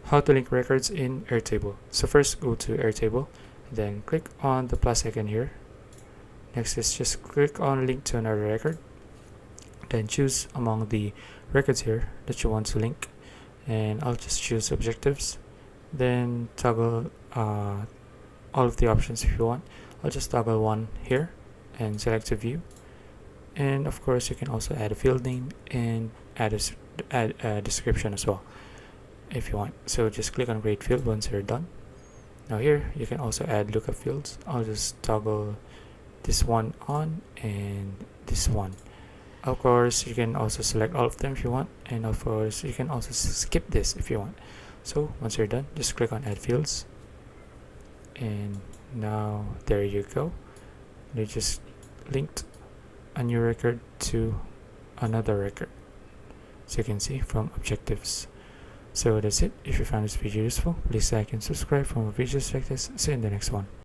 how to link records in Airtable. So first go to Airtable, then click on the plus icon here. Next is just click on link to another record, then choose among the records here that you want to link, and I'll just choose objectives, then toggle all of the options if you want. I'll just toggle one here and select to view, and of course you can also add a field name and add a description as well if you want. So just click on create field once you're done. Now here you can also add lookup fields. I'll just toggle this one on and this one. Of course you can also select all of them if you want, and of course you can also skip this if you want. So once you're done, just click on add fields, and now there you go. They just linked a new record to another record, so you can see from objectives. So that's it. If you found this video useful, please like and subscribe for more videos like this. See you in the next one.